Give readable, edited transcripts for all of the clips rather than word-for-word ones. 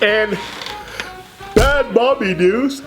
And Bad Mommy News.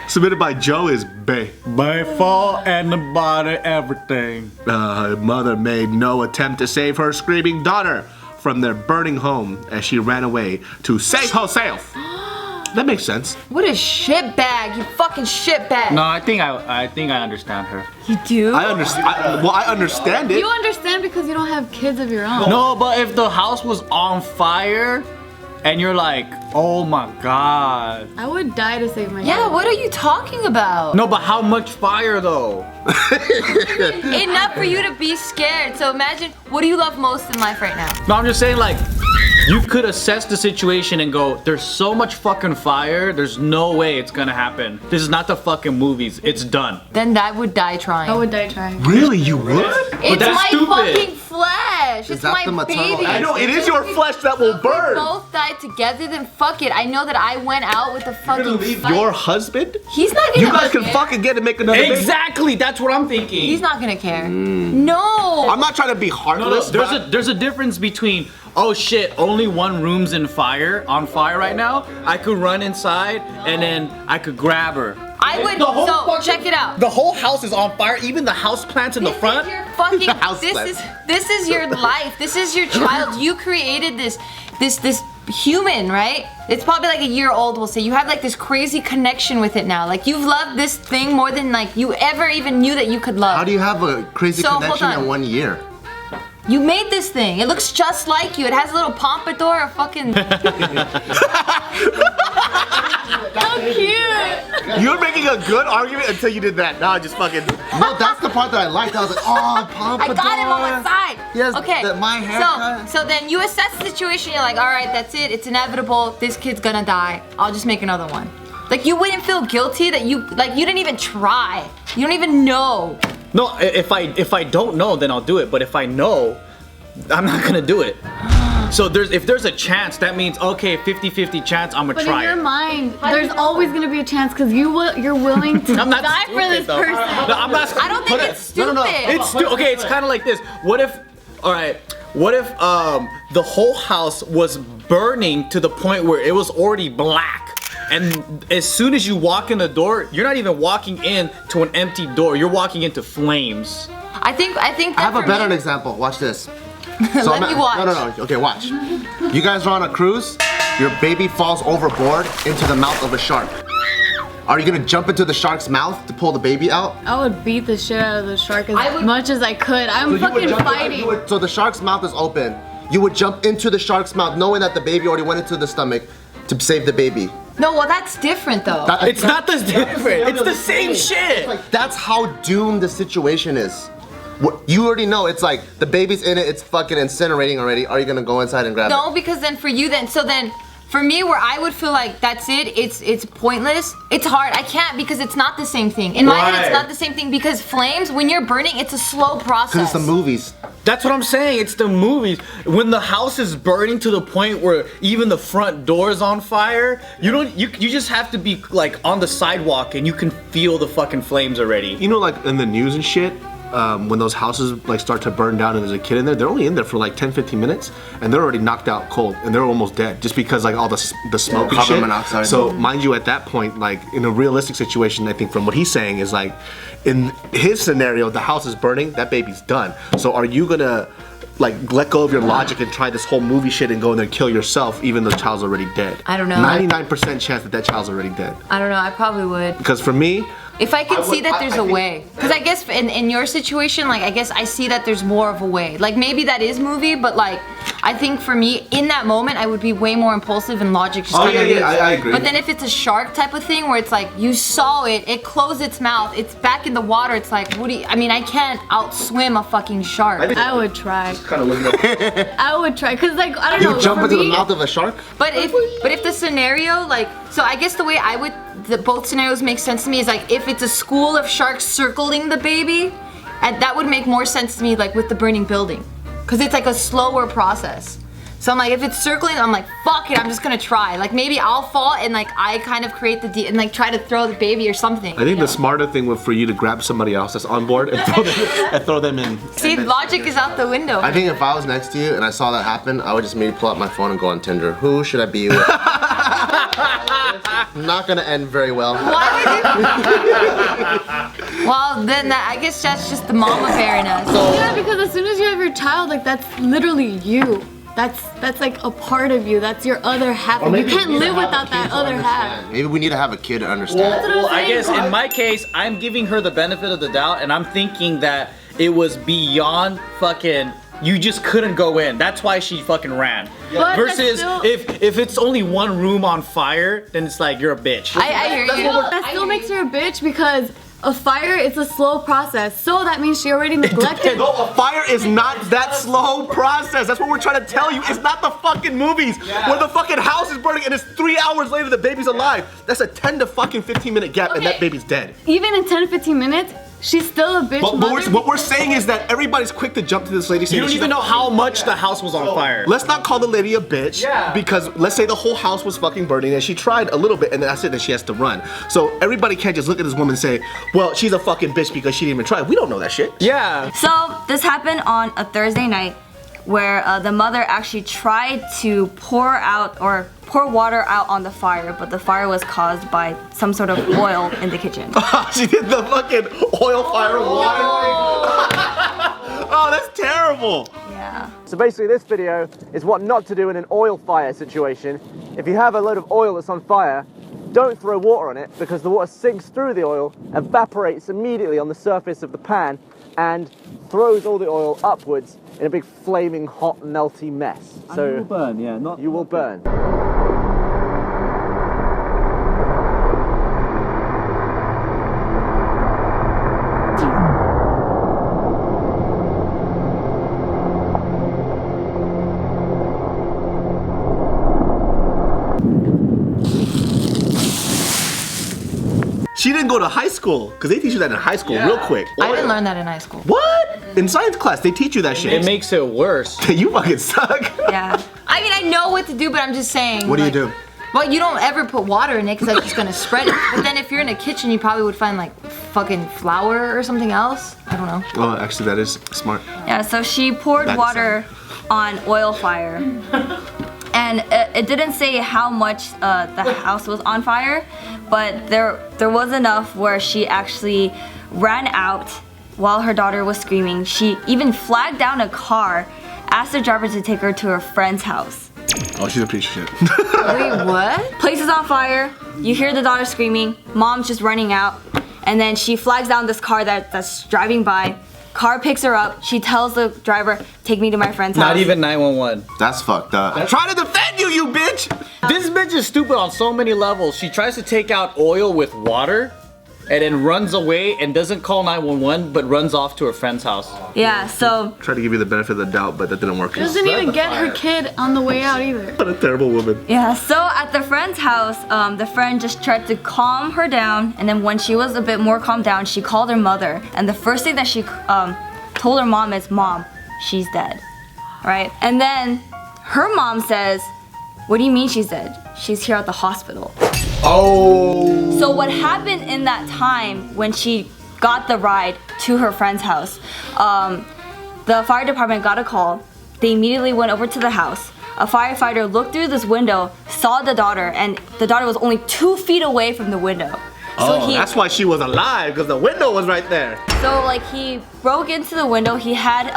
Submitted by Joe is Bay. By fall and about everything. Mother made no attempt to save her screaming daughter from their burning home as she ran away to save herself. That makes sense. What a shitbag, you fucking shitbag. No, I think I understand her. You do? I understand. I understand it. You understand because you don't have kids of your own. No, but if the house was on fire and you're like, oh my god. I would die to save my Yeah, dad. what are you talking about? No, but how much fire though? Enough for you to be scared. So imagine, what do you love most in life right now? No, I'm just saying like, you could assess the situation and go, there's so much fucking fire, there's no way it's gonna happen. This is not the fucking movies, it's done. Then I would die trying. I would die trying. Really, you would? It's that's my stupid. fucking flesh. It's that my the maternal baby. instinct? I know it is your flesh that will If we burn. both died together, then fuck it. I know that I went out with the fucking fight. Your husband? He's not gonna You guys can care. fucking get and make another baby. Exactly, that's what I'm thinking. He's not gonna care. No. I'm not trying to be No, heartless. there's a difference between, oh shit, only one room's on fire right now. I could run inside and then I could grab her. I would. The whole So fucking- check it out. The whole house is on fire, even the house plants in the This front. is your fucking. house plant. This is your life. This is your child. You created this human, right? It's probably like a year old. We'll say you have like this crazy connection with it now. Like you've loved this thing more than like you ever even knew that you could love. How do you have a crazy So, hold connection on. in 1 year? You made this thing. It looks just like you. It has a little pompadour, a fucking. How cute! You're making a good argument until you did that. Now I just fucking. No, that's the part that I liked. I was like, oh, pompadour. I got him on my side. Yes, Okay. my haircut. So then you assess the situation. You're like, all right, that's it. It's inevitable. This kid's gonna die. I'll just make another one. Like you wouldn't feel guilty that you didn't even try. You don't even know. No, if I don't know, then I'll do it. But if I know, I'm not gonna do it. So if there's a chance, that means okay, 50-50 chance, I'm gonna But try in your it. mind, there's always gonna be a chance because you're willing to I'm not die for stupid, this though. person. No, I'm not. I don't think but- it's stupid. no. It's okay. It's kind of like this. What if? All right. What if the whole house was burning to the point where it was already black, and as soon as you walk in the door, you're not even walking in to an empty door. You're walking into flames. I think. That I have a for better me- example. Watch this. Let me watch. No. Okay, watch. You guys are on a cruise. Your baby falls overboard into the mouth of a shark. Are you gonna jump into the shark's mouth to pull the baby out? I would beat the shit out of the shark I as would- much as I could. I'm fucking fighting. So the shark's mouth is open. You would jump into the shark's mouth knowing that the baby already went into the stomach to save the baby. No, well that's different though. It's not this different. It's the same shit. Like, that's how doomed the situation is. You already know it's like the baby's in it, it's fucking incinerating already. Are you gonna go inside and grab No, it? because then for you then for me where I would feel like that's it's pointless. It's hard. I can't because it's not the same thing. In my head it's Right. not the same thing because flames when you're burning it's a slow process. Because it's the movies. That's what I'm saying. It's the movies. When the house is burning to the point where even the front door is on fire, you just have to be like on the sidewalk and you can feel the fucking flames already. You know, like in the news and shit, when those houses like start to burn down and there's a kid in there, they're only in there for like 10-15 minutes and they're already knocked out cold and they're almost dead just because like all the smoke and carbon shit. monoxide. So mind you, at that point, like in a realistic situation, I think from what he's saying is like in his scenario, the house is burning, that baby's done. So are you gonna like let go of your logic and try this whole movie shit and go in there and kill yourself even though the child's already dead? I don't know. 99% chance that child's already dead. I don't know, I probably would. Because for me, If I could see that there's I a think- way. Because I guess in your situation, like I guess I see that there's more of a way. Like maybe that is movie, but like I think for me, in that moment, I would be way more impulsive and logic just kinda lose. I agree. But then if it's a shark type of thing where it's like you saw it closed its mouth, it's back in the water, it's like, I can't outswim a fucking shark. I would try. kind of looking at I would try because like I don't know. You jump for into the me- mouth of a shark? But if the scenario like so I guess the way I would both scenarios make sense to me is like if it's a school of sharks circling the baby, and that would make more sense to me like with the burning building, because it's like a slower process. So I'm like, if it's circling, I'm like, fuck it, I'm just gonna try. Like maybe I'll fall and like I kind of create the and like try to throw the baby or something. I think the smarter thing would for you to grab somebody else that's on board and throw them in. See, logic is out the window. I think if I was next to you and I saw that happen, I would just maybe pull out my phone and go on Tinder. Who should I be with? Not gonna end very well. Why would you? Well, then I guess that's just the mama bear in us. Yeah, because as soon as you have your child, like that's literally you. That's like a part of you. That's your other half. You can't live without that other half. Maybe we need to have a kid to understand. Well, I guess in my case, I'm giving her the benefit of the doubt, and I'm thinking that it was beyond fucking. You just couldn't go in. That's why she fucking ran. But Versus that's still- if it's only one room on fire, then it's like you're a bitch. I hear you. That still makes her a bitch because a fire is a slow process. So that means she already neglected. No, a fire is not that slow process. That's what we're trying to tell you. It's not the fucking movies where the fucking house is burning and it's 3 hours later the baby's alive. That's a 10 to fucking 15 minute gap and that baby's dead. Even in 10 to 15 minutes, she's still a bitch But mother. what we're saying is that everybody's quick to jump to this lady saying You don't she's even a- know how much the house was on fire. Let's not call the lady a bitch because let's say the whole house was fucking burning and she tried a little bit and then that's it, then she has to run. So everybody can't just look at this woman and say, well, she's a fucking bitch because she didn't even try. We don't know that shit. Yeah. So this happened on a Thursday night where the mother actually tried to pour water out on the fire, but the fire was caused by some sort of oil in the kitchen. She did the fucking oil fire water thing. Oh, that's terrible. Yeah. So basically this video is what not to do in an oil fire situation. If you have a load of oil that's on fire, don't throw water on it because the water sinks through the oil, evaporates immediately on the surface of the pan, and throws all the oil upwards in a big flaming hot melty mess. So you will burn, yeah, you will burn. She didn't go to high school because they teach you that in high school real quick. I didn't learn that in high school. What? In science class, they teach you that shit. It makes it worse. You fucking suck. Yeah. I mean, I know what to do, but I'm just saying. What do you like, do? Well, you don't ever put water in it because that's just gonna spread it. But then if you're in a kitchen, you probably would find like fucking flour or something else. I don't know. Oh, actually, that is smart. Yeah, so she poured That's water on oil fire. And it didn't say how much the house was on fire, but there was enough where she actually ran out while her daughter was screaming. She even flagged down a car, asked the driver to take her to her friend's house. Oh, she's a piece of shit. Wait, what? Place is on fire, you hear the daughter screaming, mom's just running out, and then she flags down this car that's driving by. Car picks her up, she tells the driver, take me to my friend's house. Not even 911. That's fucked up. I'm trying to defend you, you bitch! This bitch is stupid on so many levels. She tries to take out oil with water and then runs away and doesn't call 911 but runs off to her friend's house. Yeah, so Try to give you the benefit of the doubt, but that didn't work. Doesn't even get her kid on the way out either. What a terrible woman. yeah, so at the friend's house, the friend just tried to calm her down, and then when she was a bit more calmed down, she called her mother, and the first thing that she told her mom is, Mom, she's dead, right? And then her mom says, what do you mean she's dead? She's here at the hospital. Oh. So what happened in that time when she got the ride to her friend's house, the fire department got a call. They immediately went over to the house. A firefighter looked through this window, saw the daughter, and the daughter was only 2 feet away from the window. So Oh, that's why she was alive, because the window was right there. So like he broke into the window. He had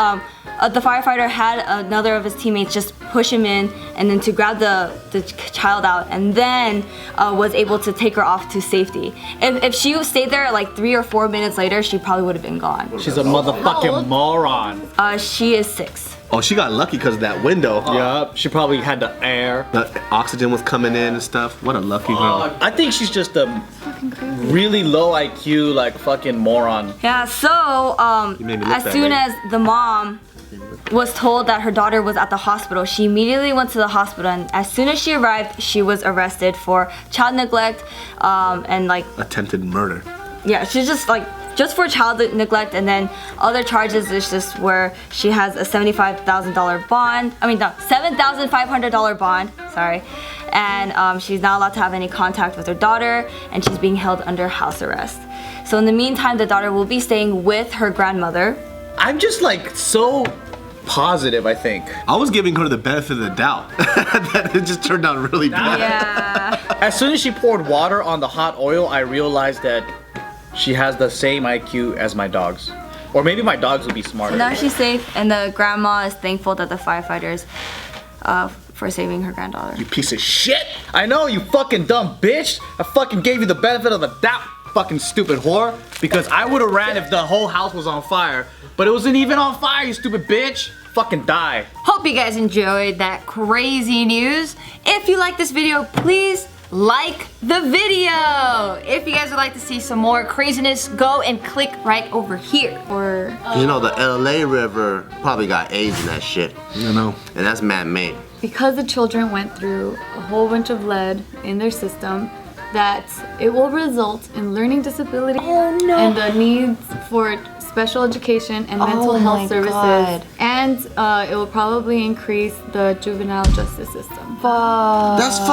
the firefighter had another of his teammates just push him in, and then to grab the child out, and then was able to take her off to safety. If she stayed there like 3 or 4 minutes later, she probably would have been gone. She's a motherfucking moron. She is 6. Oh, she got lucky because of that window. Yup, she probably had the air. The oxygen was coming in and stuff. What a lucky girl. I think she's just a really low IQ, like fucking moron. Yeah. So You made me look as that soon way. as the mom was told that her daughter was at the hospital, she immediately went to the hospital, and as soon as she arrived, she was arrested for child neglect and like Attempted murder. yeah, she's just like just for child neglect, and then other charges is just where she has a $75,000 bond. I mean, no, $7,500 bond. Sorry, and she's not allowed to have any contact with her daughter, and she's being held under house arrest. So in the meantime, the daughter will be staying with her grandmother. I'm just like so positive, I think. I was giving her the benefit of the doubt. That it just turned out really bad. Yeah. As soon as she poured water on the hot oil, I realized that she has the same IQ as my dogs. Or maybe my dogs would be smarter. Now she's safe, and the grandma is thankful that the firefighters for saving her granddaughter. You piece of shit. I know, you fucking dumb bitch. I fucking gave you the benefit of the doubt, fucking stupid whore. Because I would have ran if the whole house was on fire. But it wasn't even on fire, you stupid bitch. Fucking die. Hope you guys enjoyed that crazy news. If you like this video, please like the video. If you guys would like to see some more craziness, go and click right over here. Or You know, the LA River probably got AIDS in that shit. You know. And that's man-made. because the children went through a whole bunch of lead in their system, that it will result in learning disability and the needs for special education and mental health services. God. And it will probably increase the juvenile justice system. Fuck. That's